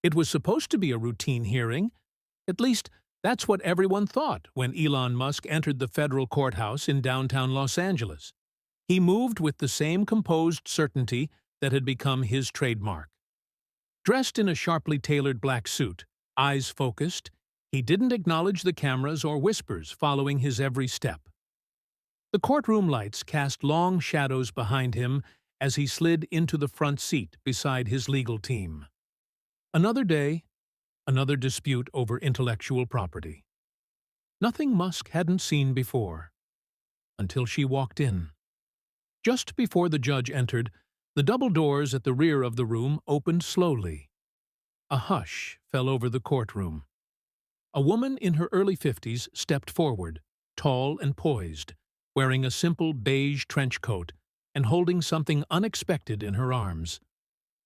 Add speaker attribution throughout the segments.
Speaker 1: It was supposed to be a routine hearing. At least, that's what everyone thought when Elon Musk entered the federal courthouse in downtown Los Angeles. He moved with the same composed certainty that had become his trademark. Dressed in a sharply tailored black suit, eyes focused, he didn't acknowledge the cameras or whispers following his every step. The courtroom lights cast long shadows behind him as he slid into the front seat beside his legal team. Another day, another dispute over intellectual property. Nothing Musk hadn't seen before, until she walked in. Just before the judge entered, the double doors at the rear of the room opened slowly. A hush fell over the courtroom. A woman in her early 50s stepped forward, tall and poised, wearing a simple beige trench coat and holding something unexpected in her arms.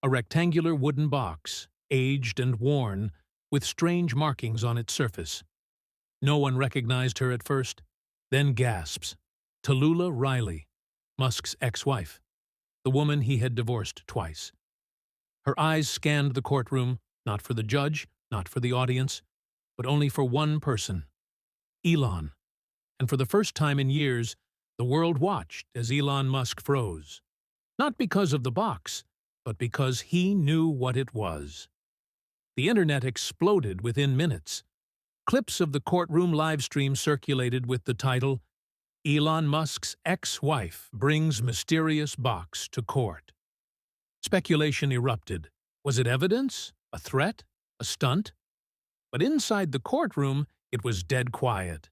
Speaker 1: A rectangular wooden box, aged and worn, with strange markings on its surface. No one recognized her at first, then gasps. Tallulah Riley, Musk's ex-wife, the woman he had divorced twice. Her eyes scanned the courtroom, not for the judge, not for the audience, but only for one person, Elon. And for the first time in years, the world watched as Elon Musk froze. Not because of the box, but because he knew what it was. The internet exploded within minutes. Clips of the courtroom livestream circulated with the title, "Elon Musk's ex-wife brings mysterious box to court." Speculation erupted. Was it evidence? A threat? A stunt? But inside the courtroom, it was dead quiet.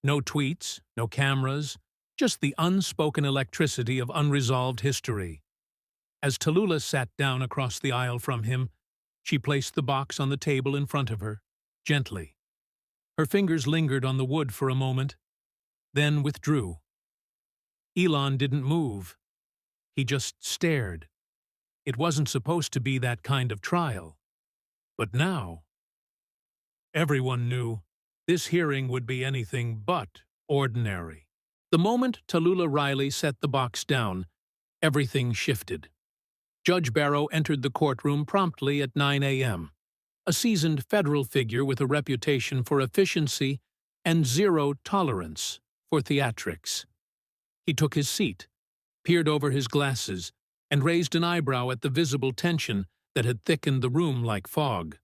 Speaker 1: No tweets, no cameras, just the unspoken electricity of unresolved history. As Tallulah sat down across the aisle from him, she placed the box on the table in front of her, gently. Her fingers lingered on the wood for a moment, then withdrew. Elon didn't move. He just stared. It wasn't supposed to be that kind of trial. But now, everyone knew this hearing would be anything but ordinary. The moment Tallulah Riley set the box down, everything shifted. Judge Barrow entered the courtroom promptly at 9 a.m., a seasoned federal figure with a reputation for efficiency and zero tolerance for theatrics. He took his seat, peered over his glasses, and raised an eyebrow at the visible tension that had thickened the room like fog.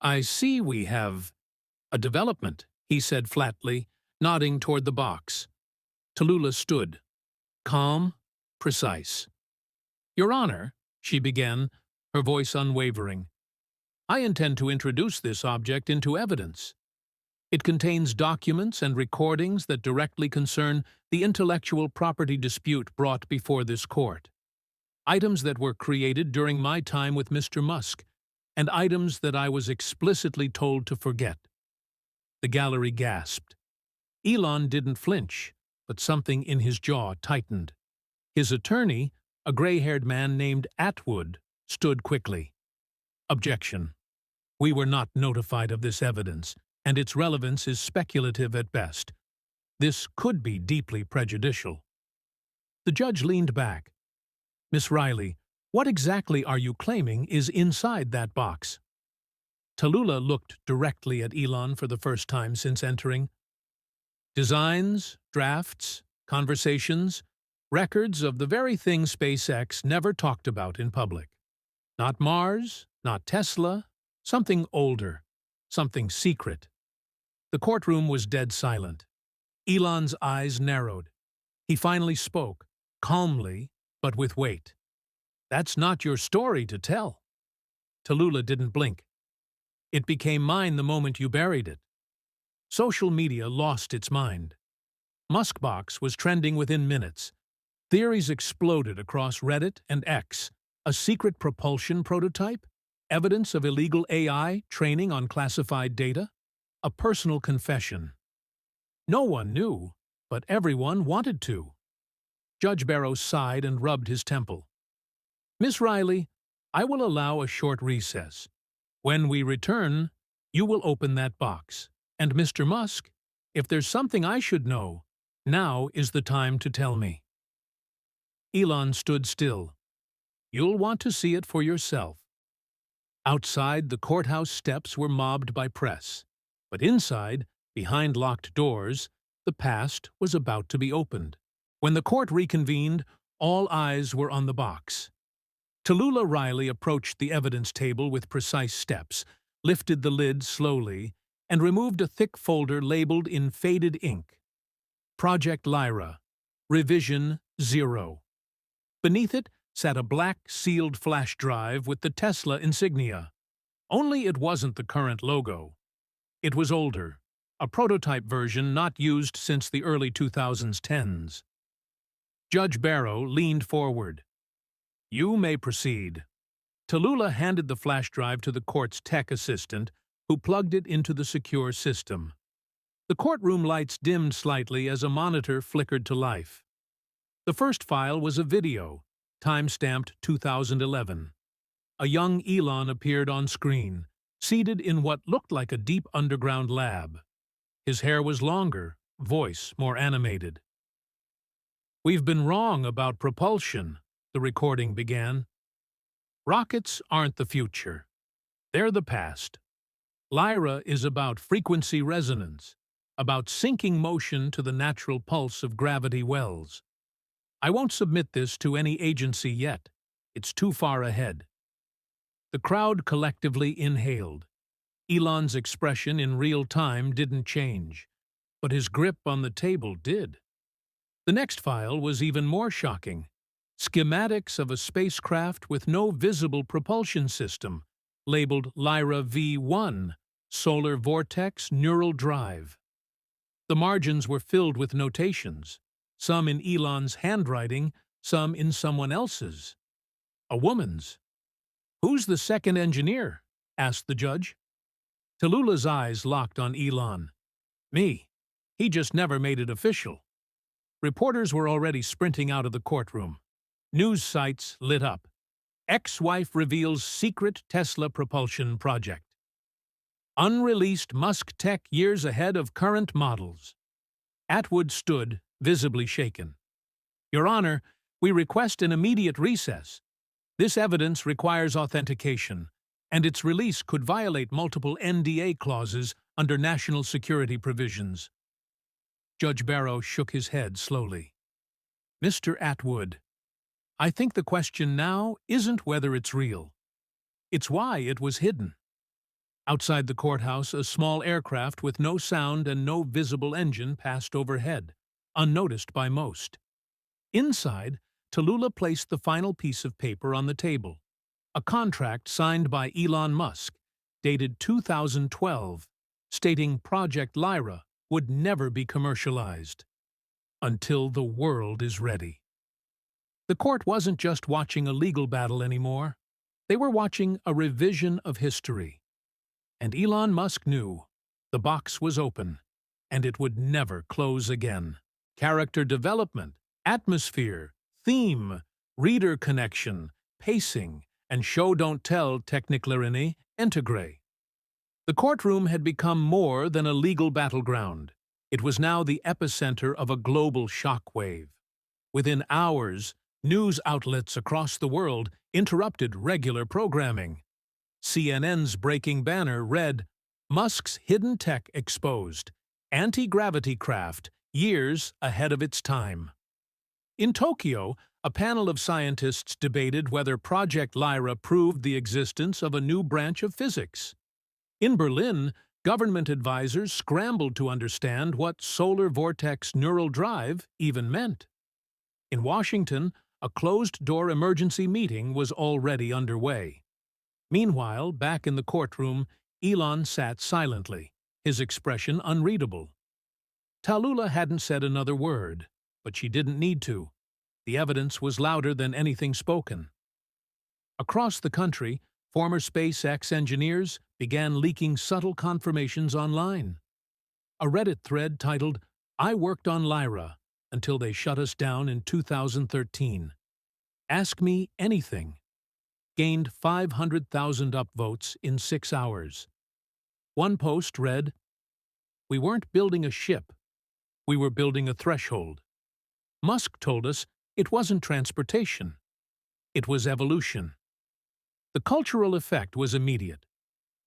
Speaker 1: "I see we have a development," he said flatly, nodding toward the box. Tallulah stood, calm, precise. "Your Honor," she began, her voice unwavering, "I intend to introduce this object into evidence. It contains documents and recordings that directly concern the intellectual property dispute brought before this court. Items that were created during my time with Mr. Musk, and items that I was explicitly told to forget." The gallery gasped. Elon didn't flinch, but something in his jaw tightened. His attorney, a gray-haired man named Atwood, stood quickly. "Objection. We were not notified of this evidence, and its relevance is speculative at best. This could be deeply prejudicial." The judge leaned back. "Miss Riley, what exactly are you claiming is inside that box?" Tallulah looked directly at Elon for the first time since entering. "Designs, drafts, conversations, records of the very thing SpaceX never talked about in public. Not Mars, not Tesla, something older, something secret." The courtroom was dead silent. Elon's eyes narrowed. He finally spoke, calmly, but with weight. "That's not your story to tell." Tallulah didn't blink. "It became mine the moment you buried it." Social media lost its mind. Muskbox was trending within minutes. Theories exploded across Reddit and X. A secret propulsion prototype? Evidence of illegal AI training on classified data? A personal confession. No one knew, but everyone wanted to. Judge Barrow sighed and rubbed his temple. "Miss Riley, I will allow a short recess. When we return, you will open that box. And Mr. Musk, if there's something I should know, now is the time to tell me." Elon stood still. "You'll want to see it for yourself." Outside, the courthouse steps were mobbed by press. But inside, behind locked doors, the past was about to be opened. When the court reconvened, all eyes were on the box. Tallulah Riley approached the evidence table with precise steps, lifted the lid slowly, and removed a thick folder labeled in faded ink, Project Lyra, Revision 0. Beneath it sat a black, sealed flash drive with the Tesla insignia. Only it wasn't the current logo. It was older, a prototype version not used since the early 2010s. Judge Barrow leaned forward. "You may proceed." Tallulah handed the flash drive to the court's tech assistant, who plugged it into the secure system. The courtroom lights dimmed slightly as a monitor flickered to life. The first file was a video, time-stamped 2011. A young Elon appeared on screen, seated in what looked like a deep underground lab. His hair was longer, voice more animated. "We've been wrong about propulsion," the recording began. "Rockets aren't the future. They're the past. Lyra is about frequency resonance, about syncing motion to the natural pulse of gravity wells. I won't submit this to any agency yet. It's too far ahead." The crowd collectively inhaled. Elon's expression in real time didn't change, but his grip on the table did. The next file was even more shocking. Schematics of a spacecraft with no visible propulsion system, labeled Lyra V1, Solar Vortex Neural Drive. The margins were filled with notations, some in Elon's handwriting, some in someone else's. A woman's. "Who's the second engineer?" asked the judge. Tallulah's eyes locked on Elon. "Me. He just never made it official." Reporters were already sprinting out of the courtroom. News sites lit up. "Ex-wife reveals secret Tesla propulsion project. Unreleased Musk tech years ahead of current models." Atwood stood, visibly shaken. "Your Honor, we request an immediate recess. This evidence requires authentication, and its release could violate multiple NDA clauses under national security provisions." Judge Barrow shook his head slowly. "Mr. Atwood, I think the question now isn't whether it's real. It's why it was hidden." Outside the courthouse, a small aircraft with no sound and no visible engine passed overhead, unnoticed by most. Inside, Tallulah placed the final piece of paper on the table, a contract signed by Elon Musk, dated 2012, stating Project Lyra would never be commercialized until the world is ready. The court wasn't just watching a legal battle anymore. They were watching a revision of history. And Elon Musk knew the box was open, and it would never close again. Character development, atmosphere, theme, reader connection, pacing, and show-don't-tell techniclarity integrate. The courtroom had become more than a legal battleground. It was now the epicenter of a global shockwave. Within hours, news outlets across the world interrupted regular programming. CNN's breaking banner read, "Musk's hidden tech exposed. Anti-gravity craft, years ahead of its time." In Tokyo, a panel of scientists debated whether Project Lyra proved the existence of a new branch of physics. In Berlin, government advisors scrambled to understand what solar vortex neural drive even meant. In Washington, a closed-door emergency meeting was already underway. Meanwhile, back in the courtroom, Elon sat silently, his expression unreadable. Tallulah hadn't said another word, but she didn't need to. The evidence was louder than anything spoken. Across the country, former SpaceX engineers began leaking subtle confirmations online. A Reddit thread titled, "I worked on Lyra until they shut us down in 2013. Ask me anything," gained 500,000 upvotes in 6 hours. One post read, "We weren't building a ship. We were building a threshold. Musk told us it wasn't transportation. It was evolution." The cultural effect was immediate.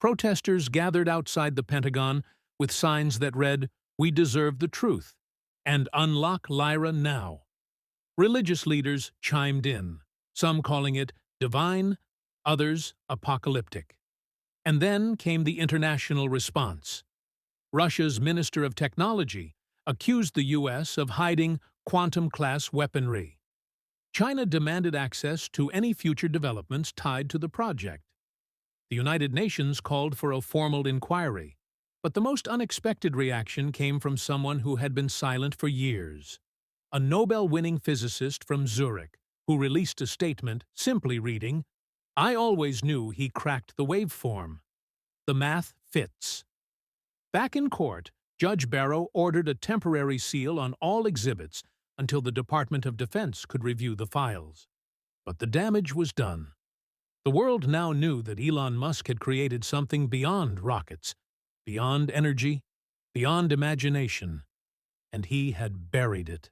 Speaker 1: Protesters gathered outside the Pentagon with signs that read, "We deserve the truth," and "Unlock Lyra now." Religious leaders chimed in, some calling it divine, others apocalyptic. And then came the international response. Russia's Minister of Technology accused the U.S. of hiding quantum-class weaponry. China demanded access to any future developments tied to the project. The United Nations called for a formal inquiry, but the most unexpected reaction came from someone who had been silent for years. A Nobel-winning physicist from Zurich, who released a statement simply reading, "I always knew he cracked the waveform. The math fits." Back in court, Judge Barrow ordered a temporary seal on all exhibits until the Department of Defense could review the files. But the damage was done. The world now knew that Elon Musk had created something beyond rockets, beyond energy, beyond imagination, and he had buried it.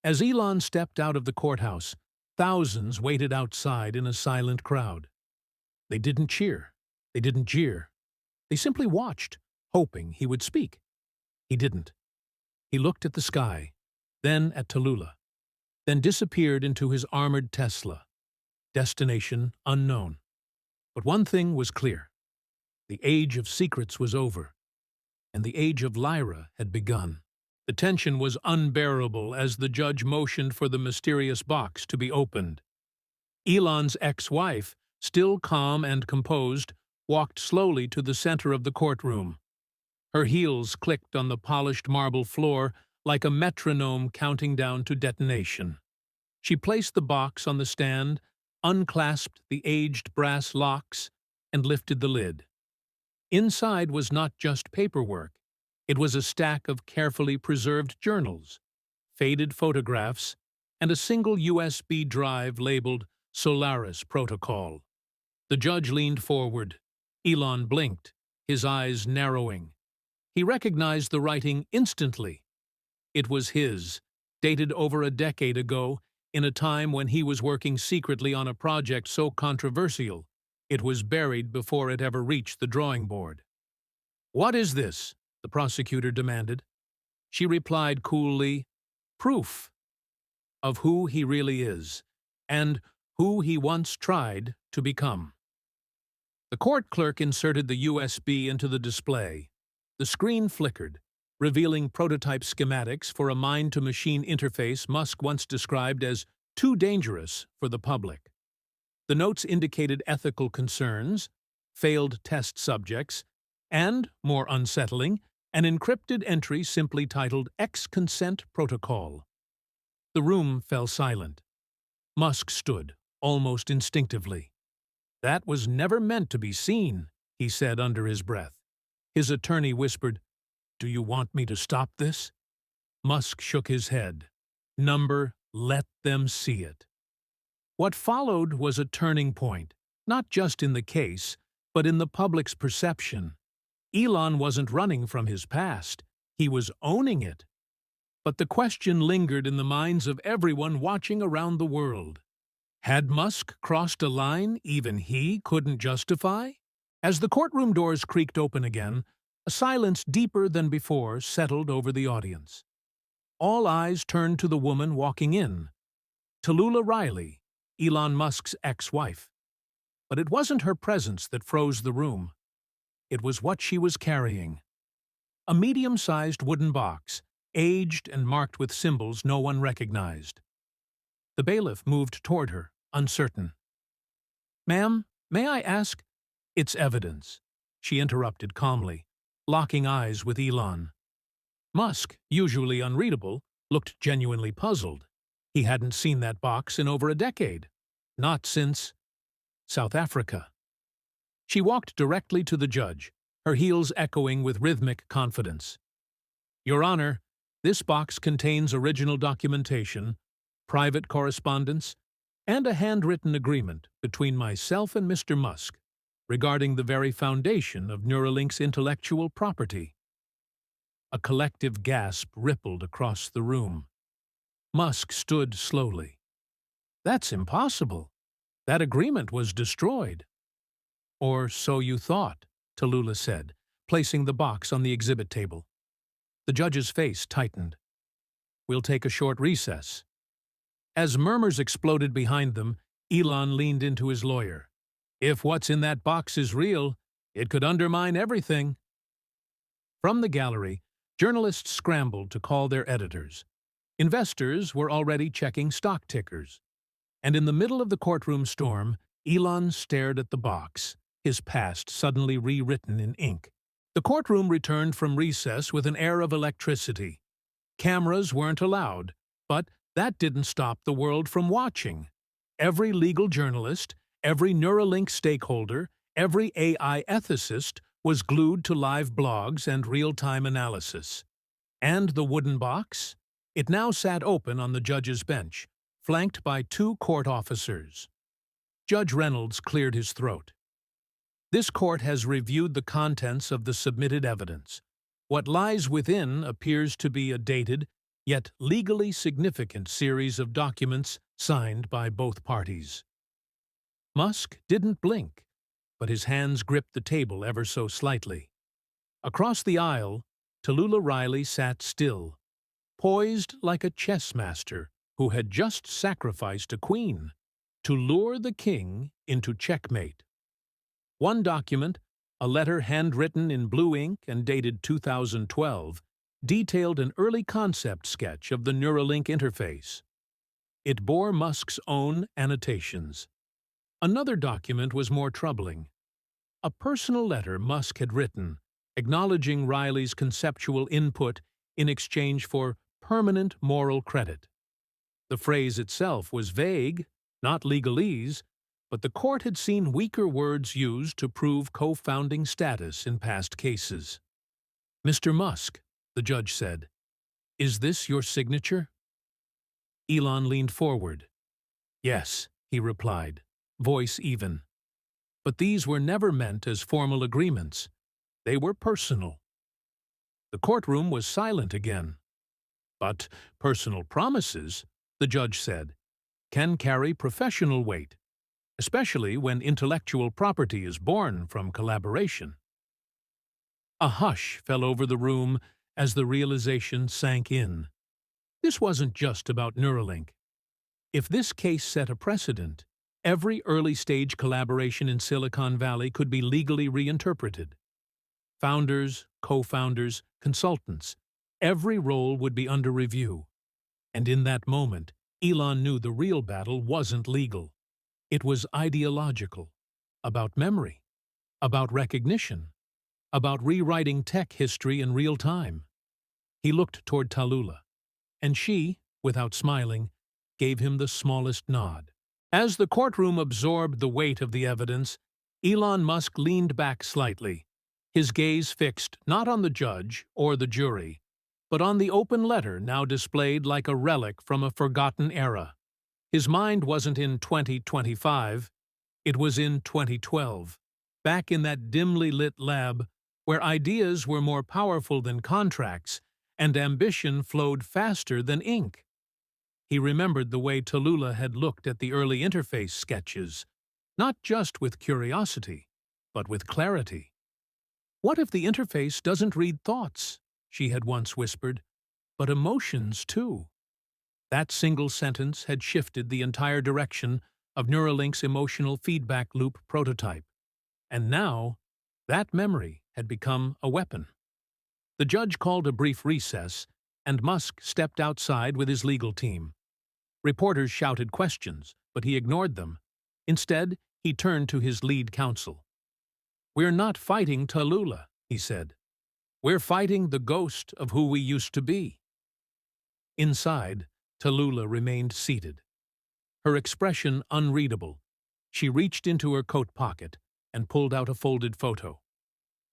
Speaker 1: As Elon stepped out of the courthouse, thousands waited outside in a silent crowd. They didn't cheer. They didn't jeer. They simply watched, hoping he would speak. He didn't. He looked at the sky, then at Tallulah, then disappeared into his armored Tesla. Destination unknown. But one thing was clear. The age of secrets was over, and the age of Lyra had begun. The tension was unbearable as the judge motioned for the mysterious box to be opened. Elon's ex-wife, still calm and composed, walked slowly to the center of the courtroom. Her heels clicked on the polished marble floor like a metronome counting down to detonation. She placed the box on the stand, unclasped the aged brass locks, and lifted the lid. Inside was not just paperwork. It was a stack of carefully preserved journals, faded photographs, and a single USB drive labeled Solaris Protocol. The judge leaned forward. Elon blinked, his eyes narrowing. He recognized the writing instantly. It was his, dated over a decade ago, in a time when he was working secretly on a project so controversial, it was buried before it ever reached the drawing board. "What is this?" the prosecutor demanded. She replied coolly, "Proof of who he really is, and who he once tried to become." The court clerk inserted the USB into the display. The screen flickered, revealing prototype schematics for a mind-to-machine interface Musk once described as too dangerous for the public. The notes indicated ethical concerns, failed test subjects, and, more unsettling, an encrypted entry simply titled X-Consent Protocol. The room fell silent. Musk stood, almost instinctively. "That was never meant to be seen," he said under his breath. His attorney whispered, "Do you want me to stop this?" Musk shook his head. Let them see it. What followed was a turning point, not just in the case, but in the public's perception. Elon wasn't running from his past. He was owning it. But the question lingered in the minds of everyone watching around the world. Had Musk crossed a line even he couldn't justify? As the courtroom doors creaked open again, a silence deeper than before settled over the audience. All eyes turned to the woman walking in, Tallulah Riley, Elon Musk's ex-wife. But it wasn't her presence that froze the room. It was what she was carrying. A medium-sized wooden box, aged and marked with symbols no one recognized. The bailiff moved toward her, uncertain. "Ma'am, may I ask—" "It's evidence," she interrupted calmly, locking eyes with Elon. Musk, usually unreadable, looked genuinely puzzled. He hadn't seen that box in over a decade. Not since South Africa. She walked directly to the judge, her heels echoing with rhythmic confidence. "Your Honor, this box contains original documentation, private correspondence, and a handwritten agreement between myself and Mr. Musk regarding the very foundation of Neuralink's intellectual property." A collective gasp rippled across the room. Musk stood slowly. "That's impossible. That agreement was destroyed. Or so you thought, Tallulah said, placing the box on the exhibit table. The judge's face tightened. We'll take a short recess. As murmurs exploded behind them, Elon leaned into his lawyer. If what's in that box is real, it could undermine everything. From the gallery, journalists scrambled to call their editors. Investors were already checking stock tickers. And in the middle of the courtroom storm, Elon stared at the box, his past suddenly rewritten in ink. The courtroom returned from recess with an air of electricity. Cameras weren't allowed, but that didn't stop the world from watching. Every legal journalist, every Neuralink stakeholder, every AI ethicist was glued to live blogs and real-time analysis. And the wooden box? It now sat open on the judge's bench, flanked by 2 court officers. Judge Reynolds cleared his throat. This court has reviewed the contents of the submitted evidence. What lies within appears to be a dated, yet legally significant series of documents signed by both parties. Musk didn't blink, but his hands gripped the table ever so slightly. Across the aisle, Tallulah Riley sat still, poised like a chess master who had just sacrificed a queen to lure the king into checkmate. One document, a letter handwritten in blue ink and dated 2012, detailed an early concept sketch of the Neuralink interface. It bore Musk's own annotations. Another document was more troubling. A personal letter Musk had written, acknowledging Riley's conceptual input in exchange for permanent moral credit. The phrase itself was vague, not legalese, but the court had seen weaker words used to prove co-founding status in past cases. "Mr. Musk," the judge said, "is this your signature?" Elon leaned forward. "Yes," he replied, voice even. But these were never meant as formal agreements. They were personal. The courtroom was silent again. But personal promises, the judge said, can carry professional weight, especially when intellectual property is born from collaboration. A hush fell over the room as the realization sank in. This wasn't just about Neuralink. If this case set a precedent, every early-stage collaboration in Silicon Valley could be legally reinterpreted. Founders, co-founders, consultants, every role would be under review. And in that moment, Elon knew the real battle wasn't legal. It was ideological, about memory, about recognition, about rewriting tech history in real time. He looked toward Tallulah, and she, without smiling, gave him the smallest nod. As the courtroom absorbed the weight of the evidence, Elon Musk leaned back slightly, his gaze fixed not on the judge or the jury, but on the open letter now displayed like a relic from a forgotten era. His mind wasn't in 2025, it was in 2012, back in that dimly lit lab where ideas were more powerful than contracts and ambition flowed faster than ink. He remembered the way Tallulah had looked at the early interface sketches, not just with curiosity, but with clarity. "What if the interface doesn't read thoughts?" she had once whispered, "but emotions too." That single sentence had shifted the entire direction of Neuralink's emotional feedback loop prototype. And now, that memory had become a weapon. The judge called a brief recess, and Musk stepped outside with his legal team. Reporters shouted questions, but he ignored them. Instead, he turned to his lead counsel. "We're not fighting Tallulah," he said. "We're fighting the ghost of who we used to be." Inside, Tallulah remained seated. Her expression unreadable, she reached into her coat pocket and pulled out a folded photo.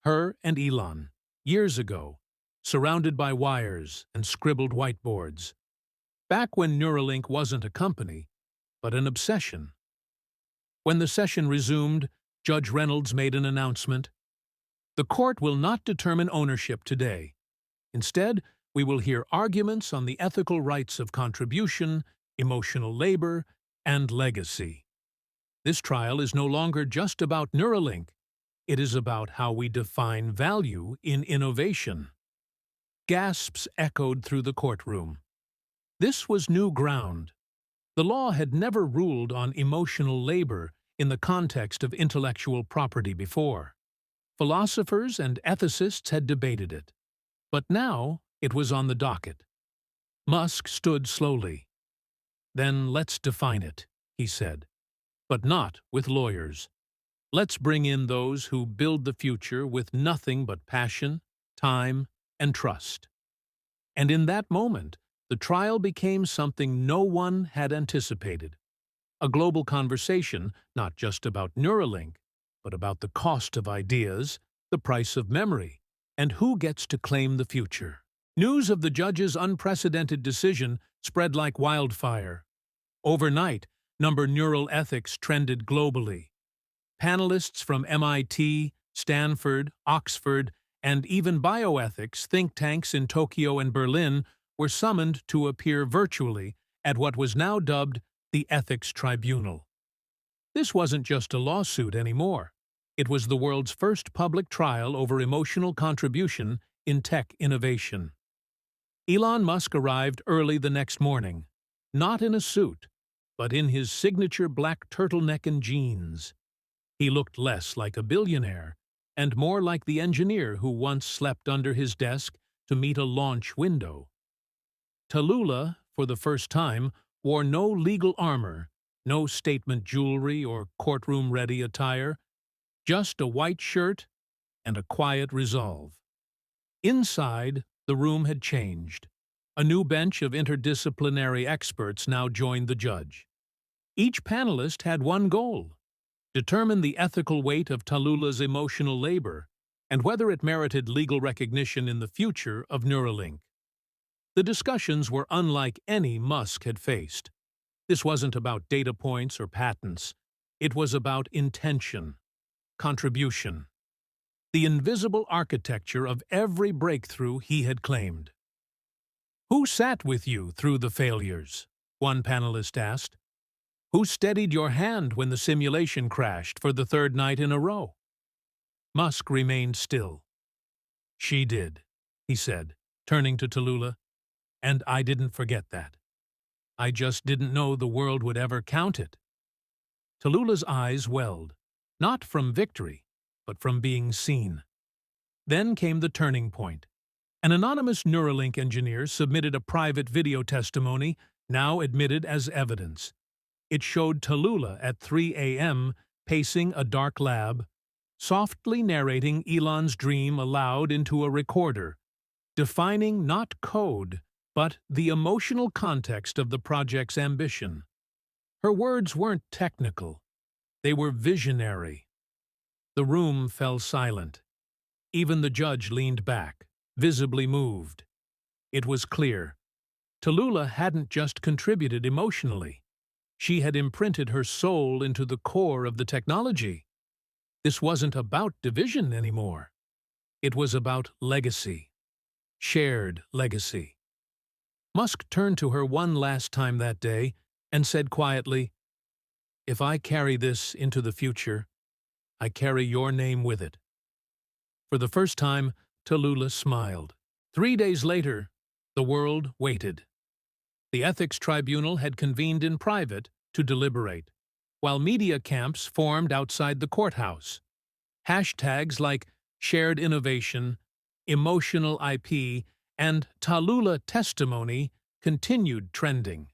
Speaker 1: Her and Elon, years ago, surrounded by wires and scribbled whiteboards. Back when Neuralink wasn't a company, but an obsession. When the session resumed, Judge Reynolds made an announcement. "The court will not determine ownership today. Instead, we will hear arguments on the ethical rights of contribution, emotional labor, and legacy." This trial is no longer just about Neuralink. It is about how we define value in innovation. Gasps echoed through the courtroom. This was new ground. The law had never ruled on emotional labor in the context of intellectual property before. Philosophers and ethicists had debated it, but now it was on the docket. Musk stood slowly. "Then let's define it," he said, "but not with lawyers. Let's bring in those who build the future with nothing but passion, time, and trust." And in that moment, the trial became something no one had anticipated. A global conversation, not just about Neuralink, but about the cost of ideas, the price of memory, and who gets to claim the future. News of the judge's unprecedented decision spread like wildfire. Overnight, neural ethics trended globally. Panelists from MIT, Stanford, Oxford, and even bioethics think tanks in Tokyo and Berlin were summoned to appear virtually at what was now dubbed the Ethics Tribunal. This wasn't just a lawsuit anymore. It was the world's first public trial over emotional contribution in tech innovation. Elon Musk arrived early the next morning, not in a suit, but in his signature black turtleneck and jeans. He looked less like a billionaire and more like the engineer who once slept under his desk to meet a launch window. Tallulah, for the first time, wore no legal armor, no statement jewelry or courtroom-ready attire, just a white shirt and a quiet resolve. Inside, the room had changed. A new bench of interdisciplinary experts now joined the judge. Each panelist had one goal: determine the ethical weight of Tallulah's emotional labor and whether it merited legal recognition in the future of Neuralink. The discussions were unlike any Musk had faced. This wasn't about data points or patents. It was about intention, contribution, the invisible architecture of every breakthrough he had claimed. "Who sat with you through the failures?" one panelist asked. "Who steadied your hand when the simulation crashed for the third night in a row?" Musk remained still. "She did," he said, turning to Tallulah, "and I didn't forget that. I just didn't know the world would ever count it." Tallulah's eyes welled, not from victory, but from being seen. Then came the turning point. An anonymous Neuralink engineer submitted a private video testimony, now admitted as evidence. It showed Tallulah at 3 a.m. pacing a dark lab, softly narrating Elon's dream aloud into a recorder, defining not code, but the emotional context of the project's ambition. Her words weren't technical. They were visionary. The room fell silent. Even the judge leaned back, visibly moved. It was clear. Tallulah hadn't just contributed emotionally. She had imprinted her soul into the core of the technology. This wasn't about division anymore. It was about legacy. Shared legacy. Musk turned to her one last time that day and said quietly, "If I carry this into the future, I carry your name with it." For the first time, Tallulah smiled. 3 days later, the world waited. The Ethics Tribunal had convened in private to deliberate, while media camps formed outside the courthouse. Hashtags like shared innovation, emotional IP, and Tallulah testimony continued trending.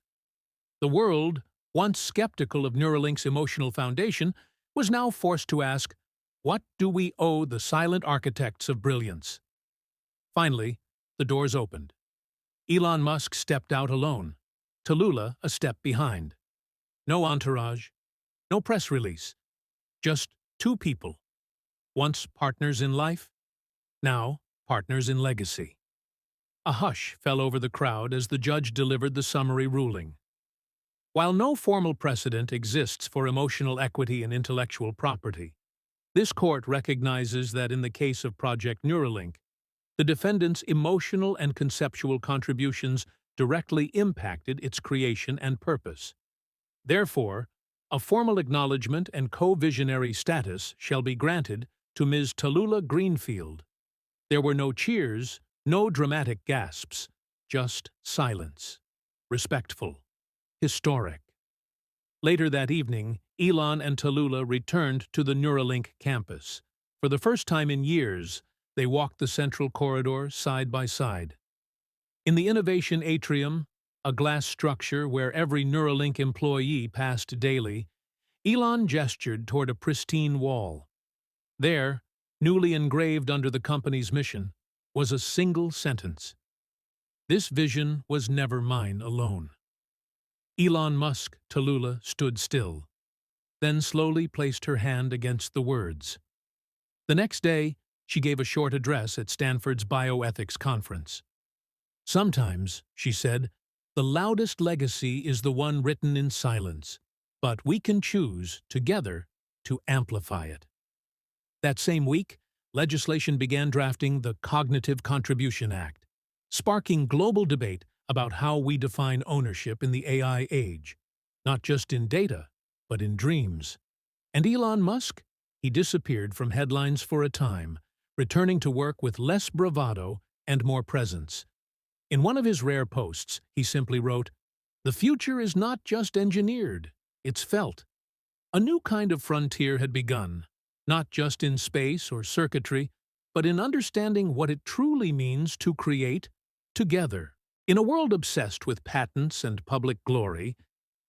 Speaker 1: The world, once skeptical of Neuralink's emotional foundation, was now forced to ask, what do we owe the silent architects of brilliance? Finally, the doors opened. Elon Musk stepped out alone, Tallulah a step behind. No entourage, no press release, just two people, once partners in life, now partners in legacy. A hush fell over the crowd as the judge delivered the summary ruling. While no formal precedent exists for emotional equity in intellectual property, this court recognizes that in the case of Project Neuralink, the defendant's emotional and conceptual contributions directly impacted its creation and purpose. Therefore, A formal acknowledgement and co-visionary status shall be granted to Ms. Tallulah Greenfield. There were no cheers, no dramatic gasps, just silence. Respectful. Historic. Later that evening, Elon and Tallulah returned to the Neuralink campus. For the first time in years, they walked the central corridor side by side. In the innovation atrium, a glass structure where every Neuralink employee passed daily, Elon gestured toward a pristine wall. There, newly engraved under the company's mission, was a single sentence. This vision was never mine alone. Elon Musk, Tallulah, stood still, then slowly placed her hand against the words. The next day, she gave a short address at Stanford's bioethics conference. Sometimes, she said, the loudest legacy is the one written in silence, but we can choose, together, to amplify it. That same week, legislation began drafting the Cognitive Contribution Act, sparking global debate about how we define ownership in the AI age, not just in data, but in dreams. And Elon Musk? He disappeared from headlines for a time, returning to work with less bravado and more presence. In one of his rare posts, he simply wrote, "The future is not just engineered, it's felt." A new kind of frontier had begun, not just in space or circuitry, but in understanding what it truly means to create together. In a world obsessed with patents and public glory,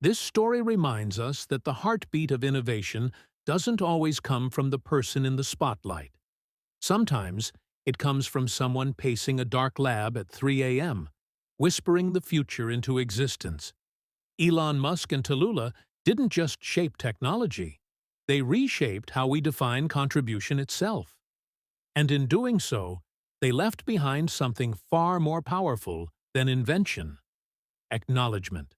Speaker 1: this story reminds us that the heartbeat of innovation doesn't always come from the person in the spotlight. Sometimes it comes from someone pacing a dark lab at 3 a.m., whispering the future into existence. Elon Musk and Tallulah didn't just shape technology, they reshaped how we define contribution itself. And in doing so, they left behind something far more powerful than invention: acknowledgement.